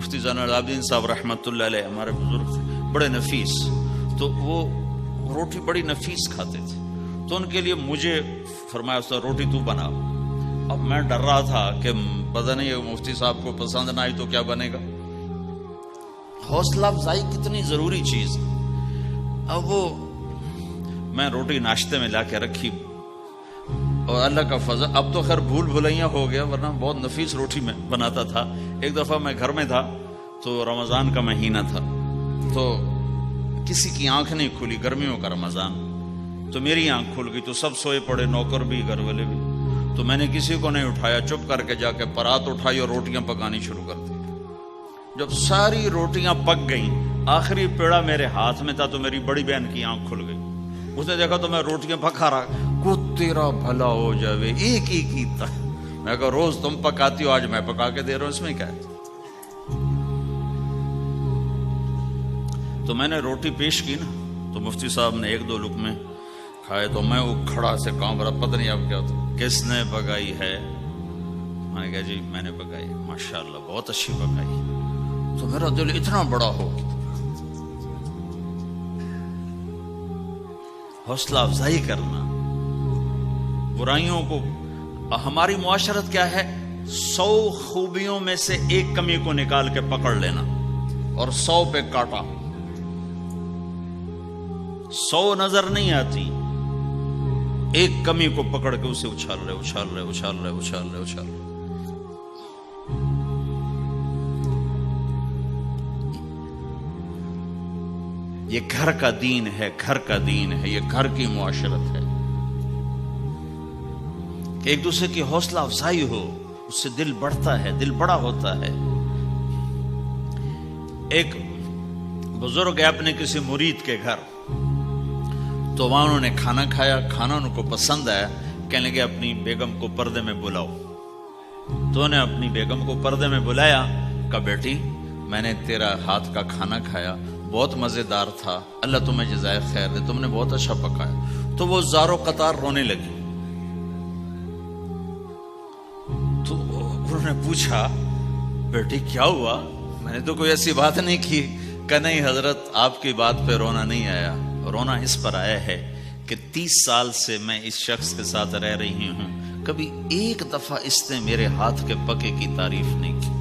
مفتی زین العابدین صاحب رحمۃ اللہ علیہ ہمارے بزرگ تھے، بڑے نفیس، تو وہ روٹی بڑی نفیس کھاتے تھے، تو ان کے لیے مجھے فرمایا اس طرح روٹی تو بنا۔ اب میں ڈر رہا تھا کہ پتہ نہیں مفتی صاحب کو پسند نہ آئی تو کیا بنے گا۔ حوصلہ افزائی کتنی ضروری چیز۔ اب وہ میں روٹی ناشتے میں لا کے رکھی، اور اللہ کا فضل، اب تو خیر بھول بھلائیاں ہو گیا، ورنہ بہت نفیس روٹی میں بناتا تھا۔ ایک دفعہ میں گھر میں تھا تو رمضان کا مہینہ تھا، تو کسی کی آنکھ نہیں کھلی، گرمیوں کا رمضان، تو میری آنکھ کھل گئی، تو سب سوئے پڑے، نوکر بھی، گھر والے بھی، تو میں نے کسی کو نہیں اٹھایا، چپ کر کے جا کے پرات اٹھائی اور روٹیاں پکانی شروع کر دی۔ جب ساری روٹیاں پک گئیں، آخری پیڑا میرے ہاتھ میں تھا، تو میری بڑی بہن کی آنکھ کھل گئی، اس نے دیکھا تو میں روٹیاں پکا رہا، کو تیرا بھلا ہو جاوے، ایک ہی کیتا۔ میں کہا روز تم پکاتی ہو، آج میں پکا کے دے رہا ہوں، اس میں کیا ہے؟ تو میں نے روٹی پیش کی نا، تو مفتی صاحب نے ایک دو لقمے کھائے، تو میں وہ کھڑا سے کام رہا، پتہ نہیں اب کیا ہوتا، کس نے پکائی ہے؟ میں نے کہا جی میں نے پکائی، ماشاءاللہ بہت اچھی پکائی۔ تو میرا دل اتنا بڑا ہو گیا۔ حوصلہ افزائی کرنا، برائیوں کو، ہماری معاشرت کیا ہے، 100 خوبیوں میں سے ایک کمی کو نکال کے پکڑ لینا اور 100 پہ کاٹا۔ 100 نظر نہیں آتی، ایک کمی کو پکڑ کے اسے اچھال رہے اچھال رہے اچھال رہے اچھال رہے اچھال رہے۔ یہ گھر کا دین ہے، گھر کا دین ہے، یہ گھر کی معاشرت ہے کہ ایک دوسرے کی حوصلہ افزائی ہو، اس سے دل بڑھتا ہے، دل بڑا ہوتا ہے۔ ایک بزرگ ہے اپنے کسی مرید کے گھر، تو وہاں انہوں نے کھانا کھایا، کھانا ان کو پسند آیا، کہنے لگے اپنی بیگم کو پردے میں بلاؤ۔ تو انہیں اپنی بیگم کو پردے میں بلایا، کہا بیٹی میں نے تیرا ہاتھ کا کھانا کھایا، بہت مزیدار تھا، اللہ تمہیں جزائے خیر دے، تم نے بہت اچھا پکایا۔ تو وہ زارو قطار رونے لگی۔ تو انہوں نے پوچھا بیٹی کیا ہوا؟ میں نے تو کوئی ایسی بات نہیں کی۔ کہ نہیں حضرت آپ کی بات پہ رونا نہیں آیا، رونا اس پر آیا ہے کہ 30 سال سے میں اس شخص کے ساتھ رہ رہی ہوں، کبھی ایک دفعہ اس نے میرے ہاتھ کے پکے کی تعریف نہیں کی۔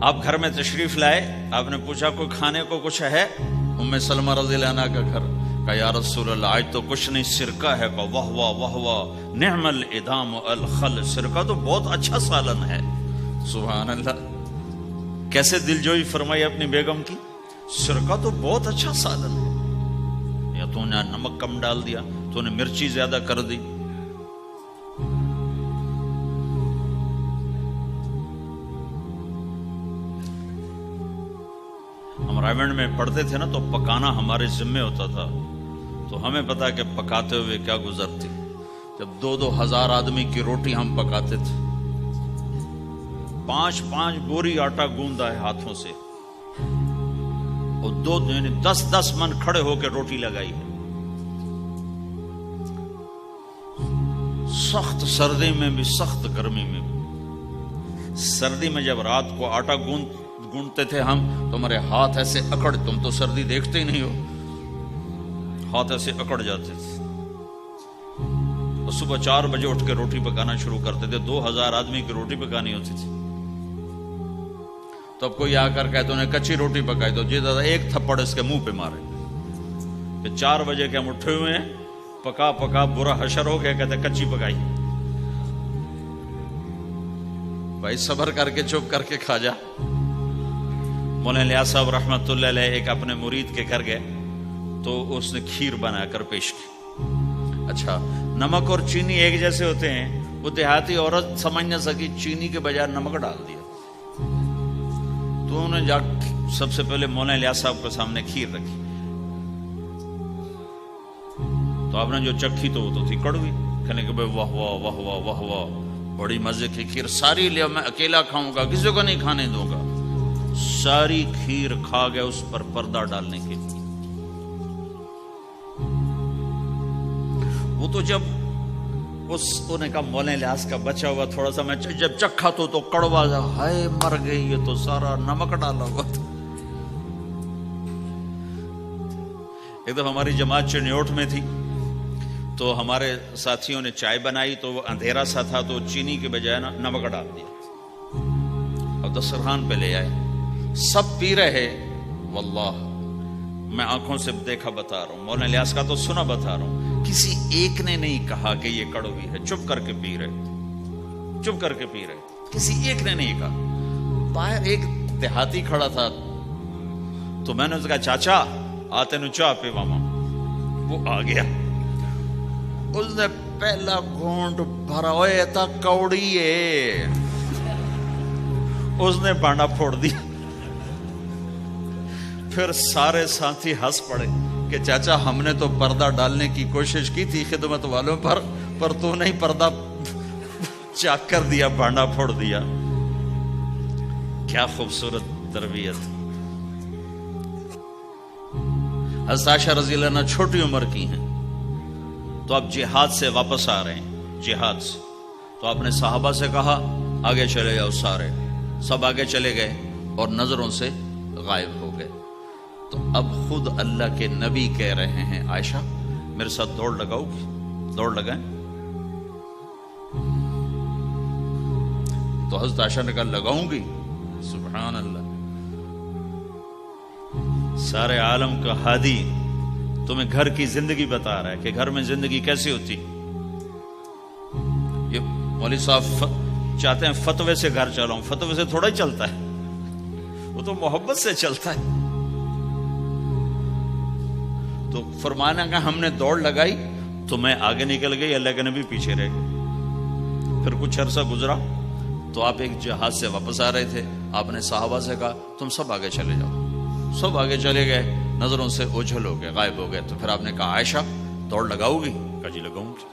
آپ گھر میں تشریف لائے، آپ نے پوچھا کوئی کھانے کو کچھ ہے؟ ام سلمہ رضی اللہ عنہ کا گھر، کہا یا رسول اللہ آج تو کچھ نہیں، سرکہ ہے۔ کہا واہ واہ واہ واہ، نعم الادام الخل، سرکہ تو بہت اچھا سالن ہے۔ سبحان اللہ، کیسے دلجوئی فرمائی اپنی بیگم کی، سرکہ تو بہت اچھا سالن ہے، یا تو نے نمک کم ڈال دیا، تو نے مرچی زیادہ کر دی۔ ہم رائمنڈ میں پڑھتے تھے نا، تو پکانا ہمارے ذمے ہوتا تھا، تو ہمیں پتا کہ پکاتے ہوئے کیا گزرتی۔ جب 2-2 ہزار آدمی کی روٹی ہم پکاتے تھے، 5-5 بوری آٹا گوندا ہے ہاتھوں سے، اور 10-10 من کھڑے ہو کے روٹی لگائی ہے، سخت سردی میں بھی، سخت گرمی میں بھی۔ سردی میں جب رات کو آٹا گونتے تھے ہم، تو ہمارے ہاتھ ایسے اکڑ، تم تو سردی دیکھتے ہی نہیں ہو، ہاتھ ایسے اکڑ جاتے تھے، اور صبح 4 بجے اٹھ کے روٹی پکانا شروع کرتے تھے، 2000 آدمی کی روٹی پکانی ہوتی تھی۔ تو اب کوئی آ کر کہتے انہیں کچی روٹی پکائی، تو جی دادا ایک تھپڑ اس کے منہ پہ مارے کہ 4 بجے کے ہم اٹھے ہوئے ہیں، پکا پکا برا حشر ہو گیا، کہتے کچی پکائی۔ بھائی صبر کر کے چپ کر کے کھا جا۔ مولانا الیاس صاحب رحمۃ اللہ علیہ ایک اپنے مرید کے گھر گئے، تو اس نے کھیر بنا کر پیش کی۔ اچھا، نمک اور چینی ایک جیسے ہوتے ہیں، وہ دیہاتی عورت سمجھ نہ سکی، چینی کے بجائے نمک ڈال دیا۔ تو انہوں نے جا سب سے پہلے مولانا الیاس صاحب کے سامنے کھیر رکھی، تو آپ نے جو چکھی تو وہ تو تھی کڑوی، کہنے کہ بھائی واہ واہ واہ واہ واہ واہ، بڑی مزے کی کھیر، ساری لیا، میں اکیلا کھاؤں گا، کسی کو نہیں کھانے دوں گا۔ ساری کھیر کھا گیا، اس پر پردہ ڈالنے کے لیے وہ تو جب انہیں کہا مولا الیاس کا بچا ہوا تھوڑا سا میں جب چکھا تو کڑوا جا، ہائے مر گئی، یہ تو سارا نمک ڈالا ہوا تھا۔ ایک دفعہ ہماری جماعت چنیوٹ میں تھی تو ہمارے ساتھیوں نے چائے بنائی تو وہ اندھیرا سا تھا تو چینی کے بجائے نمک ڈال دیا اور دسترخوان پہ لے آئے، سب پی رہے۔ واللہ میں آنکھوں سے دیکھا بتا رہا ہوں، مولانا الیاس کا تو سنا بتا رہا ہوں، کسی ایک نے نہیں کہا کہ یہ کڑوی ہے، چپ کر کے پی رہے، چپ کر کے پی رہے، کسی ایک نے نہیں کہا۔ باہر ایک دیہاتی کھڑا تھا تو میں نے اس کہا چاچا آتے نو چاہ پہ ماما، وہ آ گیا، اس نے پہلا گھونٹ بھرا ہوئے تھا کوڑی ہے، اس نے بانڈا پھوڑ دیا۔ پھر سارے ساتھی ہنس پڑے کہ چاچا ہم نے تو پردہ ڈالنے کی کوشش کی تھی خدمت والوں پر تو نہیں پردہ چاک کر دیا، بانڈا پھوڑ دیا۔ کیا خوبصورت تربیت۔ حضرت عائشہ رضی اللہ عنہ چھوٹی عمر کی ہیں تو آپ جہاد سے واپس آ رہے ہیں، جہاد سے، تو آپ نے صحابہ سے کہا آگے چلے جاؤ، سارے سب آگے چلے گئے اور نظروں سے غائب ہو گئے۔ تو اب خود اللہ کے نبی کہہ رہے ہیں عائشہ میرے ساتھ دوڑ لگاؤ گی؟ دوڑ لگائیں؟ تو حضرت عائشہ نے کہا لگاؤں گی۔ سبحان اللہ، سارے عالم کا ہادی تمہیں گھر کی زندگی بتا رہا ہے کہ گھر میں زندگی کیسی ہوتی۔ یہ مولوی صاحب چاہتے ہیں فتوے سے گھر چلاؤں، فتوے سے تھوڑا ہی چلتا ہے، وہ تو محبت سے چلتا ہے۔ تو فرمانا کہ ہم نے دوڑ لگائی تو میں آگے نکل گئی، اللہ کے نبی پیچھے رہ گئے۔ پھر کچھ عرصہ گزرا تو آپ ایک جہاد سے واپس آ رہے تھے، آپ نے صحابہ سے کہا تم سب آگے چلے جاؤ، سب آگے چلے گئے، نظروں سے اوجھل ہو گئے، غائب ہو گئے۔ تو پھر آپ نے کہا عائشہ دوڑ لگاؤ گی؟ کہا جی لگاؤں گی۔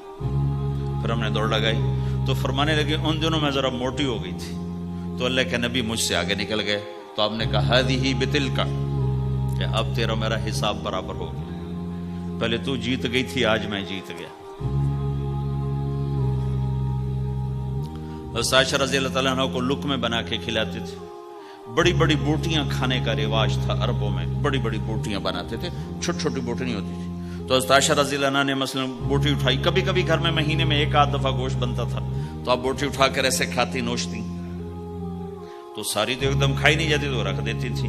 پھر ہم نے دوڑ لگائی تو فرمانے لگے ان دنوں میں ذرا موٹی ہو گئی تھی تو اللہ کے نبی مجھ سے آگے نکل گئے، تو آپ نے کہا ہذہ بتلک، کہ اب تیرا میرا حساب برابر ہو گیا، پہلے تو جیت گئی تھی آج میں جیت گیا۔ حضرت عائشہ رضی اللہ تعالیٰ عنہ کو لقمے بنا کے کھلاتے تھے، بڑی بڑی بوٹیاں کھانے کا رواج تھا عربوں میں، بڑی بڑی بوٹیاں بناتے تھے، چھوٹی چھوٹی بوٹی نہیں ہوتی تھی۔ تو حضرت عائشہ رضی اللہ عنہ نے مثلا بوٹی اٹھائی، کبھی کبھی گھر میں مہینے میں ایک آدھ دفعہ گوشت بنتا تھا تو آپ بوٹی اٹھا کر ایسے کھاتی نوچتی، تو ساری تو ایک دم کھائی نہیں جاتی تو رکھ دیتی تھی۔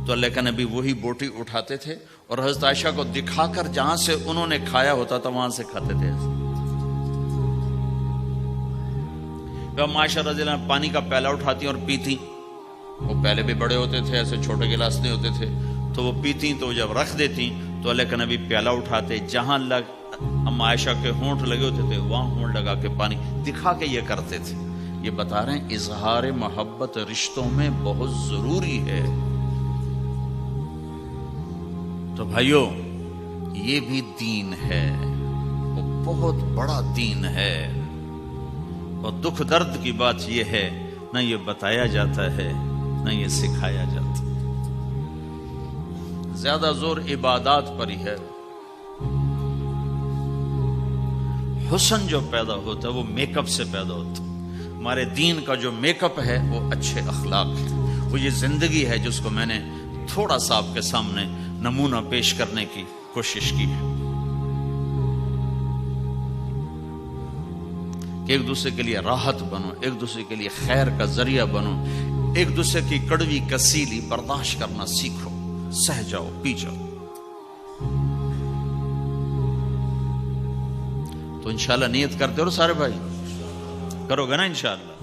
تو اللہ کا نبی وہی بوٹی اٹھاتے تھے اور حضرت عائشہ کو دکھا کر جہاں سے انہوں نے کھایا ہوتا تھا وہاں سے کھاتے تھے۔ عائشہ رضی اللہ عنہ پانی کا پیالہ اٹھاتی اور پیتی، وہ پہلے بھی بڑے ہوتے تھے، ایسے چھوٹے گلاس نہیں ہوتے تھے، تو وہ پیتی تو جب رکھ دیتی تو اللہ کا نبی پیالہ اٹھاتے، جہاں عائشہ کے ہونٹ لگے ہوتے تھے وہاں ہونٹ لگا کے پانی دکھا کے یہ کرتے تھے۔ یہ بتا رہے ہیں اظہار محبت رشتوں میں بہت ضروری ہے۔ تو بھائیو یہ بھی دین ہے، وہ بہت بڑا دین ہے، اور دکھ درد کی بات یہ ہے نہ یہ بتایا جاتا ہے نہ یہ سکھایا جاتا، زیادہ زور عبادات پر ہی ہے۔ حسن جو پیدا ہوتا ہے وہ میک اپ سے پیدا ہوتا ہے، ہمارے دین کا جو میک اپ ہے وہ اچھے اخلاق ہے، وہ یہ زندگی ہے جس کو میں نے تھوڑا سا آپ کے سامنے نمونہ پیش کرنے کی کوشش کی ہے، کہ ایک دوسرے کے لیے راحت بنو، ایک دوسرے کے لیے خیر کا ذریعہ بنو، ایک دوسرے کی کڑوی کسیلی برداشت کرنا سیکھو، سہ جاؤ، پی جاؤ۔ تو انشاءاللہ نیت کرتے ہو سارے بھائی، کرو گے نا انشاءاللہ؟